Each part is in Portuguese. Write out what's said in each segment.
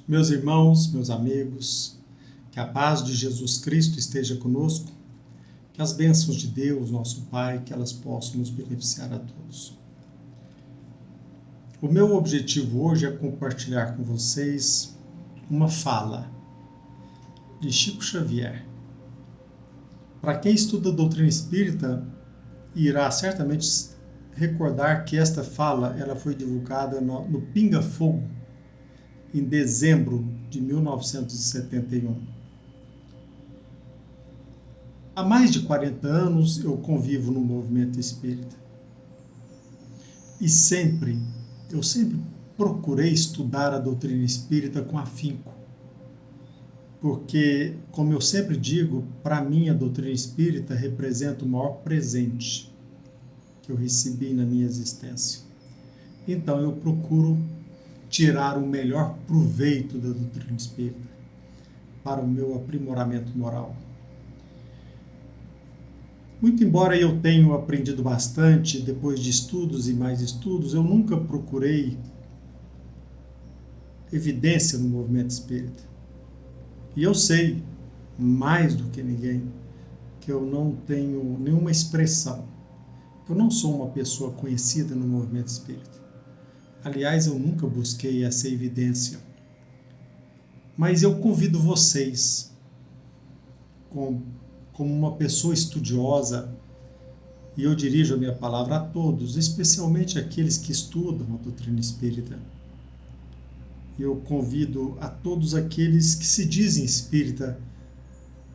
Meus irmãos, meus amigos, que a paz de Jesus Cristo esteja conosco, que as bênçãos de Deus, nosso Pai, que elas possam nos beneficiar a todos. O meu objetivo hoje é compartilhar com vocês uma fala de Chico Xavier. Para quem estuda a doutrina espírita, irá certamente recordar que esta fala ela foi divulgada no Pinga Fogo, em dezembro de 1971. Há mais de 40 anos eu convivo no movimento espírita. E eu sempre procurei estudar a doutrina espírita com afinco. Porque, como eu sempre digo, para mim a doutrina espírita representa o maior presente que eu recebi na minha existência. Então eu procuro tirar o melhor proveito da doutrina espírita para o meu aprimoramento moral. Muito embora eu tenha aprendido bastante depois de estudos e mais estudos, eu nunca procurei evidência no movimento espírita. E eu sei, mais do que ninguém, que eu não tenho nenhuma expressão. Eu não sou uma pessoa conhecida no movimento espírita. Aliás, eu nunca busquei essa evidência. Mas eu convido vocês, como uma pessoa estudiosa, e eu dirijo a minha palavra a todos, especialmente aqueles que estudam a doutrina espírita. Eu convido a todos aqueles que se dizem espírita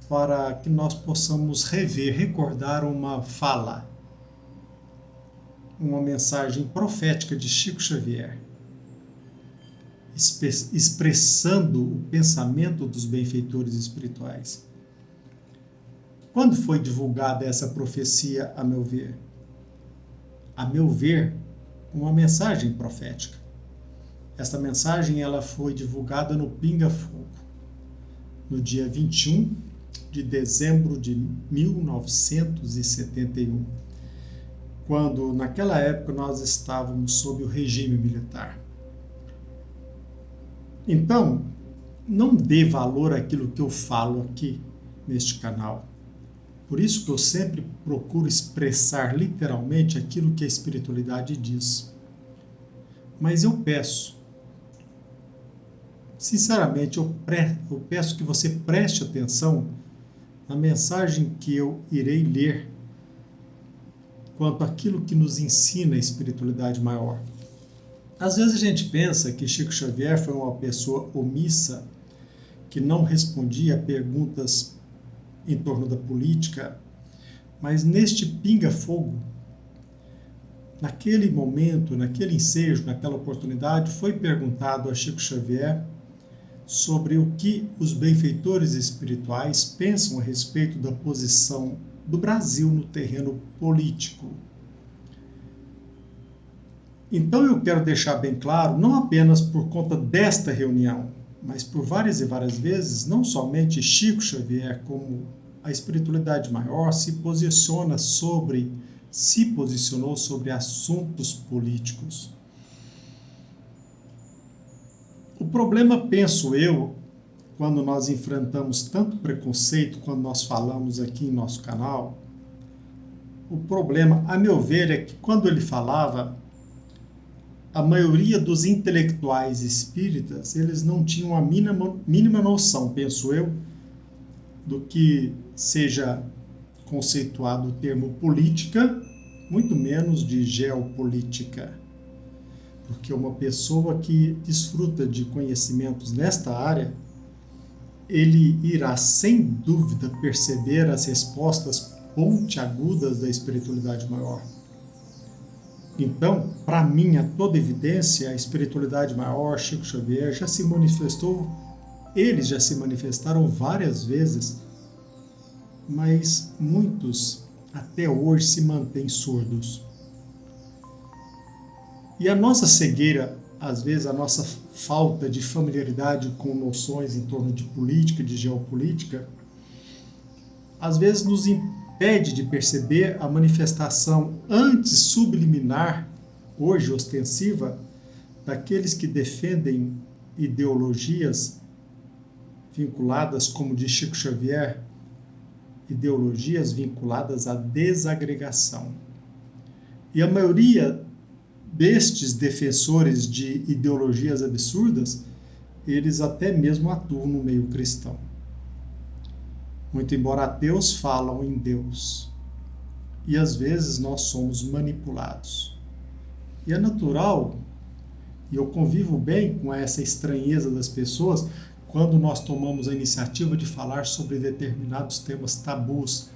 para que nós possamos recordar uma fala, uma mensagem profética de Chico Xavier, expressando o pensamento dos benfeitores espirituais. Quando foi divulgada essa profecia, a meu ver? A meu ver, uma mensagem profética. Esta mensagem ela foi divulgada no Pinga Fogo, no dia 21 de dezembro de 1971, quando naquela época nós estávamos sob o regime militar. Então, não dê valor àquilo que eu falo aqui neste canal. Por isso que eu sempre procuro expressar literalmente aquilo que a espiritualidade diz. Mas eu peço, sinceramente, eu peço que você preste atenção na mensagem que eu irei ler quanto àquilo que nos ensina a espiritualidade maior. Às vezes a gente pensa que Chico Xavier foi uma pessoa omissa, que não respondia a perguntas em torno da política, mas neste pinga-fogo, naquele momento, naquele ensejo, naquela oportunidade, foi perguntado a Chico Xavier sobre o que os benfeitores espirituais pensam a respeito da posição do Brasil no terreno político. Então eu quero deixar bem claro, não apenas por conta desta reunião, mas por várias e várias vezes, não somente Chico Xavier, como a espiritualidade maior se posicionou sobre assuntos políticos. O problema, penso eu, quando nós enfrentamos tanto preconceito, quando nós falamos aqui em nosso canal, o problema, a meu ver, é que quando ele falava, a maioria dos intelectuais espíritas, eles não tinham a mínima noção, penso eu, do que seja conceituado o termo política, muito menos de geopolítica. Porque uma pessoa que desfruta de conhecimentos nesta área, ele irá sem dúvida perceber as respostas pontiagudas da espiritualidade maior. Então, para mim, a toda evidência, a espiritualidade maior, Chico Xavier, já se manifestou, eles já se manifestaram várias vezes, mas muitos até hoje se mantêm surdos. E a nossa cegueira, às vezes a nossa falta de familiaridade com noções em torno de política, de geopolítica, às vezes nos impede de perceber a manifestação antes subliminar, hoje ostensiva, daqueles que defendem ideologias vinculadas, como diz Chico Xavier, ideologias vinculadas à desagregação. E a maioria destes defensores de ideologias absurdas, eles até mesmo atuam no meio cristão. Muito embora ateus, falam em Deus. E às vezes nós somos manipulados. E é natural, e eu convivo bem com essa estranheza das pessoas, quando nós tomamos a iniciativa de falar sobre determinados temas tabus,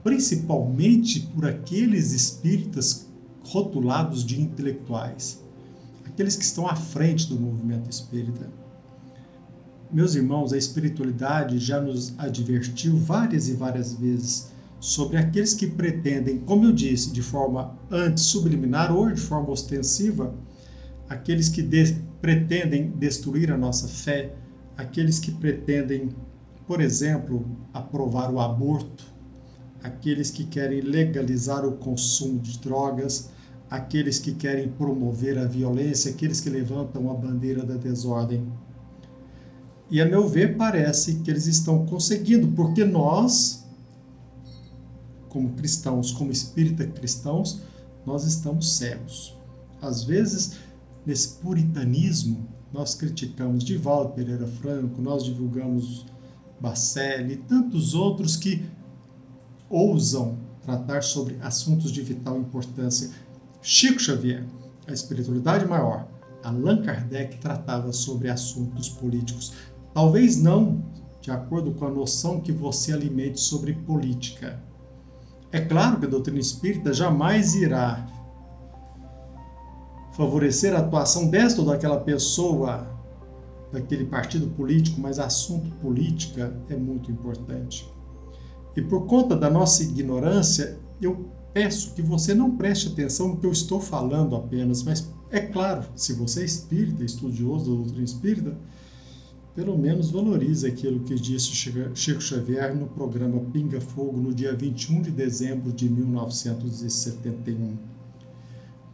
principalmente por aqueles espíritas rotulados de intelectuais, aqueles que estão à frente do movimento espírita. Meus irmãos, a espiritualidade já nos advertiu várias e várias vezes sobre aqueles que pretendem, como eu disse, de forma anti-subliminar ou de forma ostensiva, aqueles que pretendem destruir a nossa fé, aqueles que pretendem, por exemplo, aprovar o aborto, aqueles que querem legalizar o consumo de drogas, aqueles que querem promover a violência, aqueles que levantam a bandeira da desordem. E, a meu ver, parece que eles estão conseguindo, porque nós, como cristãos, como espírita cristãos, nós estamos cegos. Às vezes, nesse puritanismo, nós criticamos Divaldo Pereira Franco, nós divulgamos Bacelli e tantos outros que ousam tratar sobre assuntos de vital importância. Chico Xavier, a espiritualidade maior. Allan Kardec tratava sobre assuntos políticos. Talvez não de acordo com a noção que você alimente sobre política. É claro que a doutrina espírita jamais irá favorecer a atuação desta ou daquela pessoa, daquele partido político, mas assunto política é muito importante. E por conta da nossa ignorância, eu peço que você não preste atenção no que eu estou falando apenas, mas é claro, se você é espírita, estudioso da doutrina espírita, pelo menos valorize aquilo que disse Chico Xavier no programa Pinga Fogo, no dia 21 de dezembro de 1971.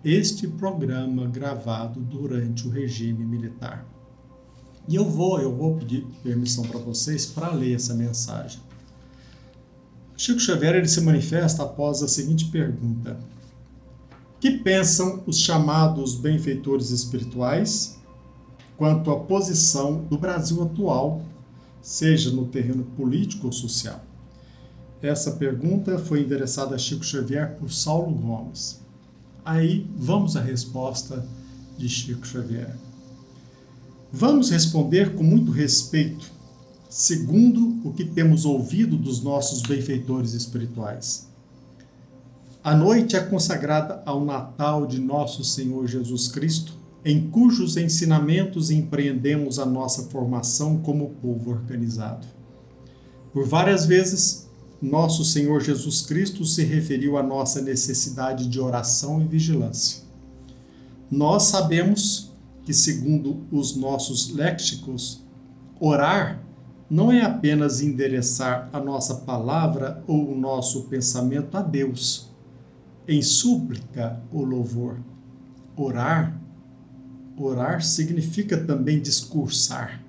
Este programa gravado durante o regime militar. E eu vou pedir permissão para vocês para ler essa mensagem. Chico Xavier ele se manifesta após a seguinte pergunta: que pensam os chamados benfeitores espirituais quanto à posição do Brasil atual, seja no terreno político ou social? Essa pergunta foi endereçada a Chico Xavier por Saulo Gomes. Aí vamos à resposta de Chico Xavier. Vamos responder com muito respeito, segundo o que temos ouvido dos nossos benfeitores espirituais. A noite é consagrada ao Natal de nosso Senhor Jesus Cristo, em cujos ensinamentos empreendemos a nossa formação como povo organizado. Por várias vezes, nosso Senhor Jesus Cristo se referiu à nossa necessidade de oração e vigilância. Nós sabemos que, segundo os nossos léxicos, orar não é apenas endereçar a nossa palavra ou o nosso pensamento a Deus, em súplica ou louvor. Orar significa também discursar,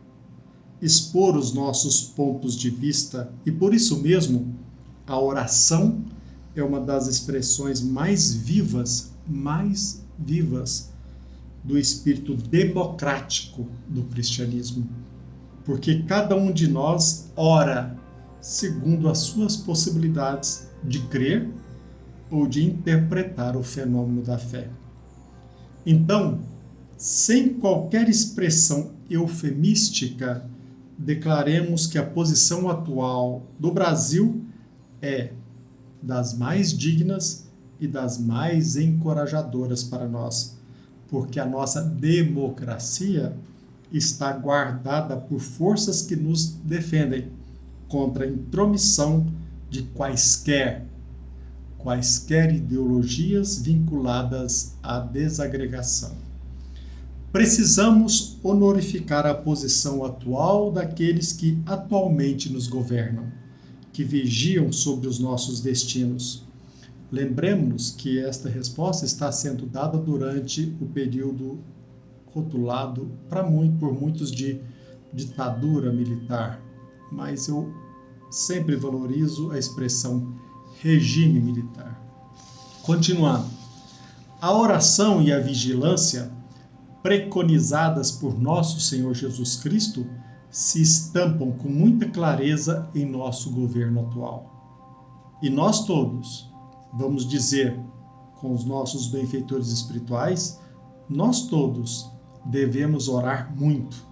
expor os nossos pontos de vista e, por isso mesmo, a oração é uma das expressões mais vivas do espírito democrático do cristianismo, porque cada um de nós ora segundo as suas possibilidades de crer ou de interpretar o fenômeno da fé. Então, sem qualquer expressão eufemística, declaremos que a posição atual do Brasil é das mais dignas e das mais encorajadoras para nós, porque a nossa democracia está guardada por forças que nos defendem contra a intromissão de quaisquer ideologias vinculadas à desagregação. Precisamos honorificar a posição atual daqueles que atualmente nos governam, que vigiam sobre os nossos destinos. Lembremos-nos que esta resposta está sendo dada durante o período rotulado por muitos de ditadura militar, mas eu sempre valorizo a expressão regime militar. Continuando, a oração e a vigilância preconizadas por nosso Senhor Jesus Cristo se estampam com muita clareza em nosso governo atual. E nós todos, vamos dizer, com os nossos benfeitores espirituais, nós todos devemos orar muito,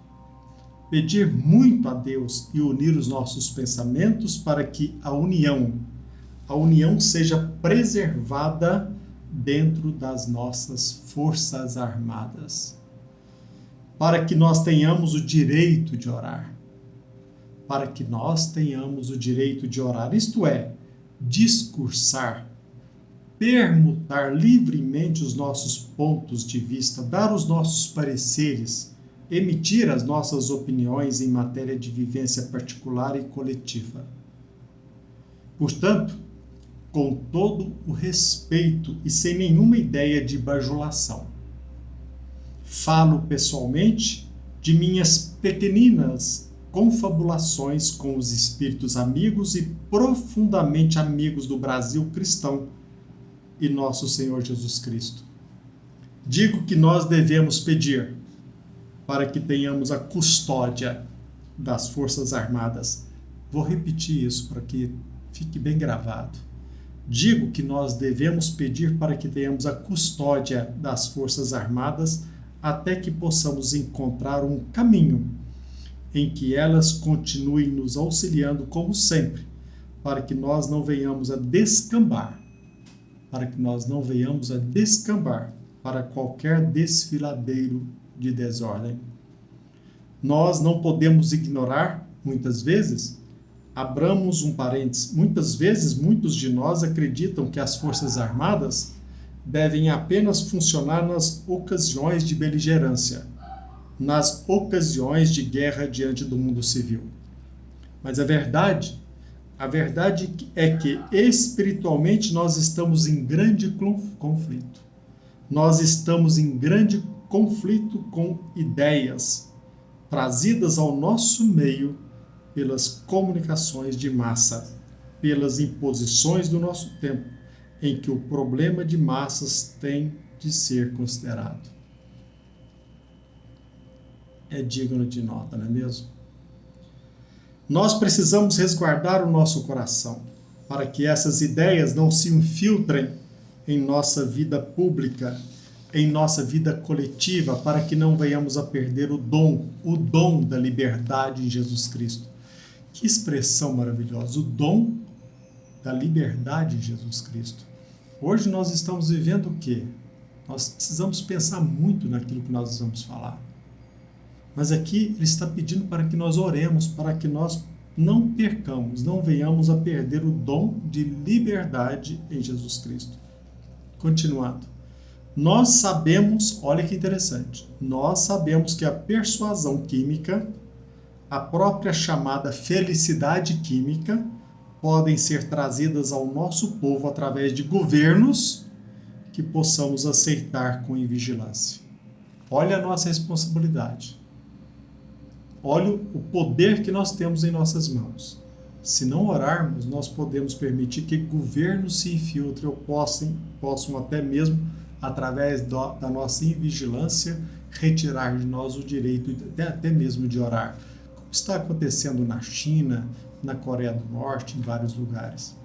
pedir muito a Deus e unir os nossos pensamentos para que a união seja preservada dentro das nossas forças armadas, para que nós tenhamos o direito de orar, isto é, discursar, permutar livremente os nossos pontos de vista, dar os nossos pareceres, emitir as nossas opiniões em matéria de vivência particular e coletiva. Portanto, com todo o respeito e sem nenhuma ideia de bajulação, falo pessoalmente de minhas pequeninas confabulações com os espíritos amigos e profundamente amigos do Brasil cristão e nosso Senhor Jesus Cristo. Digo que nós devemos pedir para que tenhamos a custódia das Forças Armadas. Vou repetir isso para que fique bem gravado. Digo que nós devemos pedir para que tenhamos a custódia das Forças Armadas até que possamos encontrar um caminho em que elas continuem nos auxiliando como sempre, para que nós não venhamos a descambar, para qualquer desfiladeiro de desordem. Nós não podemos ignorar, muitas vezes, abramos um parênteses, muitas vezes muitos de nós acreditam que as Forças Armadas devem apenas funcionar nas ocasiões de beligerância, nas ocasiões de guerra diante do mundo civil. Mas a verdade é que espiritualmente nós estamos em grande conflito. Nós estamos em grande conflito com ideias trazidas ao nosso meio pelas comunicações de massa, pelas imposições do nosso tempo, em que o problema de massas tem de ser considerado. É digno de nota, não é mesmo? Nós precisamos resguardar o nosso coração, para que essas ideias não se infiltrem em nossa vida pública, em nossa vida coletiva, para que não venhamos a perder o dom da liberdade em Jesus Cristo. Que expressão maravilhosa, o dom da liberdade em Jesus Cristo. Hoje nós estamos vivendo o quê? Nós precisamos pensar muito naquilo que nós vamos falar. Mas aqui ele está pedindo para que nós oremos, para que nós não percamos, não venhamos a perder o dom de liberdade em Jesus Cristo. Continuando. Nós sabemos, olha que interessante, nós sabemos que a persuasão química, a própria chamada felicidade química, podem ser trazidas ao nosso povo através de governos que possamos aceitar com invigilância. Olha a nossa responsabilidade. Olha o poder que nós temos em nossas mãos. Se não orarmos, nós podemos permitir que governos se infiltrem ou possam até mesmo, através da nossa invigilância, retirar de nós o direito até mesmo de orar. Como está acontecendo na China, na Coreia do Norte, em vários lugares.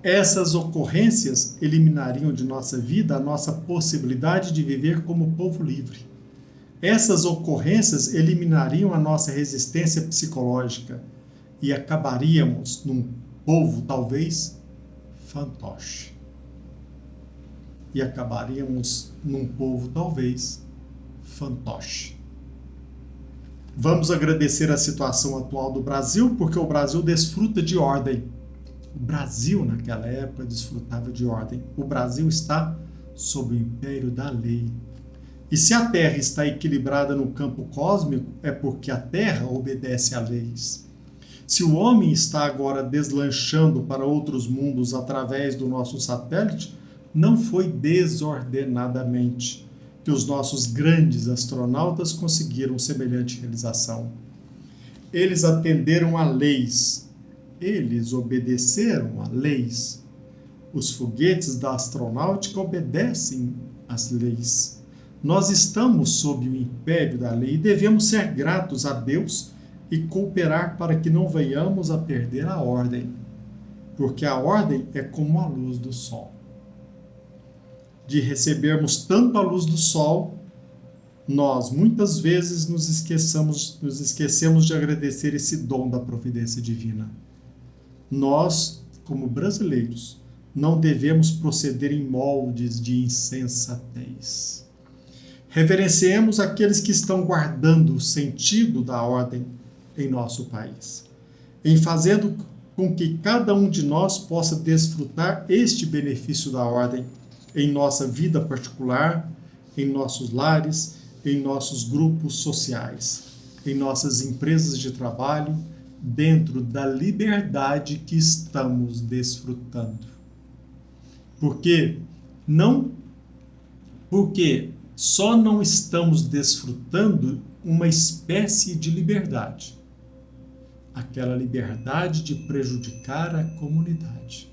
Essas ocorrências eliminariam de nossa vida a nossa possibilidade de viver como povo livre. Essas ocorrências eliminariam a nossa resistência psicológica e acabaríamos num povo, talvez, fantoche. Vamos agradecer a situação atual do Brasil, porque o Brasil desfruta de ordem. O Brasil, naquela época, desfrutava de ordem. O Brasil está sob o império da lei. E se a Terra está equilibrada no campo cósmico, é porque a Terra obedece a leis. Se o homem está agora deslanchando para outros mundos através do nosso satélite, não foi desordenadamente. que os nossos grandes astronautas conseguiram semelhante realização. Eles atenderam a leis, eles obedeceram a leis. Os foguetes da astronáutica obedecem às leis. Nós estamos sob o império da lei e devemos ser gratos a Deus e cooperar para que não venhamos a perder a ordem, porque a ordem é como a luz do sol. De recebermos tanto a luz do sol, nós muitas vezes nos esquecemos de agradecer esse dom da providência divina. Nós, como brasileiros, não devemos proceder em moldes de insensatez. Reverenciemos aqueles que estão guardando o sentido da ordem em nosso país, em fazendo com que cada um de nós possa desfrutar este benefício da ordem em nossa vida particular, em nossos lares, em nossos grupos sociais, em nossas empresas de trabalho, dentro da liberdade que estamos desfrutando. Porque só não estamos desfrutando uma espécie de liberdade, aquela liberdade de prejudicar a comunidade.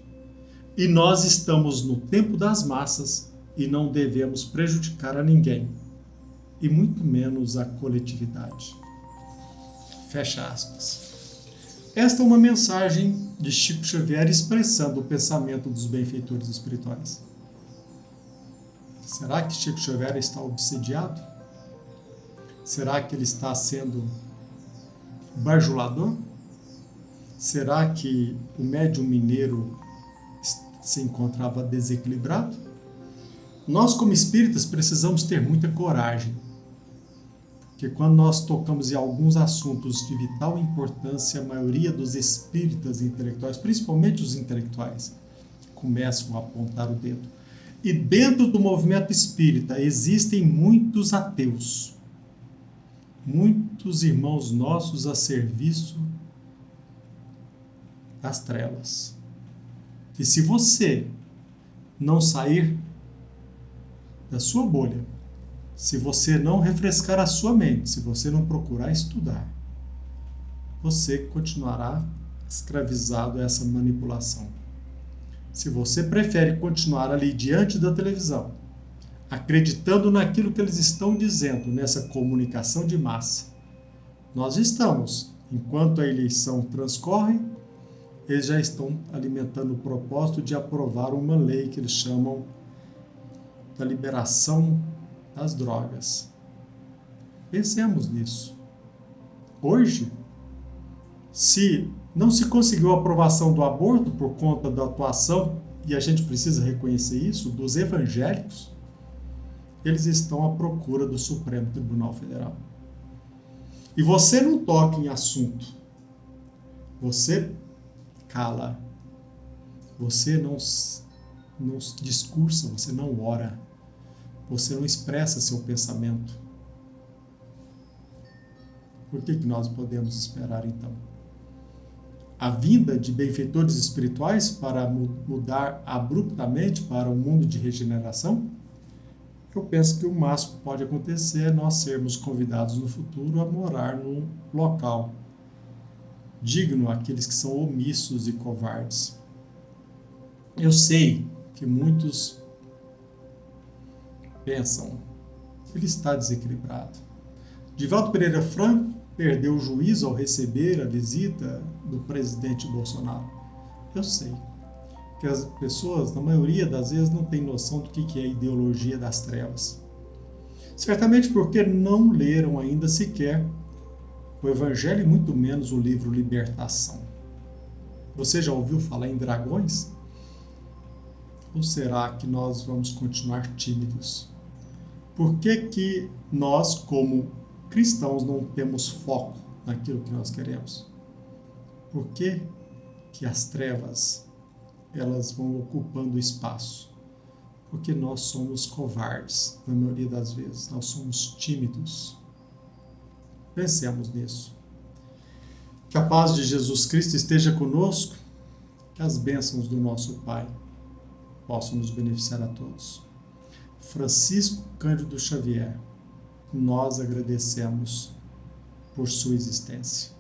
E nós estamos no tempo das massas e não devemos prejudicar a ninguém, e muito menos a coletividade. Fecha aspas. Esta é uma mensagem de Chico Xavier expressando o pensamento dos benfeitores espirituais. Será que Chico Xavier está obsediado? Será que ele está sendo bajulador? Será que o médium mineiro se encontrava desequilibrado? Nós, como espíritas, precisamos ter muita coragem, porque quando nós tocamos em alguns assuntos de vital importância, a maioria dos espíritas intelectuais, principalmente os intelectuais, começam a apontar o dedo. E dentro do movimento espírita existem muitos ateus, muitos irmãos nossos a serviço das trevas. E se você não sair da sua bolha, se você não refrescar a sua mente, se você não procurar estudar, você continuará escravizado a essa manipulação. Se você prefere continuar ali diante da televisão, acreditando naquilo que eles estão dizendo nessa comunicação de massa, nós estamos, enquanto a eleição transcorre, eles já estão alimentando o propósito de aprovar uma lei que eles chamam da liberação das drogas. Pensemos nisso. Hoje, se não se conseguiu a aprovação do aborto por conta da atuação, e a gente precisa reconhecer isso, dos evangélicos, eles estão à procura do Supremo Tribunal Federal. E você não toca em assunto. Você cala. Você não discursa, você não ora. Você não expressa seu pensamento. Por que nós podemos esperar, então? A vinda de benfeitores espirituais para mudar abruptamente para um mundo de regeneração? Eu penso que o máximo que pode acontecer é nós sermos convidados no futuro a morar num local digno àqueles que são omissos e covardes. Eu sei que muitos pensam, ele está desequilibrado. Divaldo Pereira Franco perdeu o juízo ao receber a visita do presidente Bolsonaro. Eu sei que as pessoas, na maioria das vezes, não têm noção do que é a ideologia das trevas. Certamente porque não leram ainda sequer o Evangelho e muito menos o livro Libertação. Você já ouviu falar em dragões? Ou será que nós vamos continuar tímidos? Por que nós, como cristãos, não temos foco naquilo que nós queremos? Por que as trevas elas vão ocupando espaço? Porque nós somos covardes, na maioria das vezes. Nós somos tímidos. Pensemos nisso. Que a paz de Jesus Cristo esteja conosco, que as bênçãos do nosso Pai possam nos beneficiar a todos. Francisco Cândido Xavier, nós agradecemos por sua existência.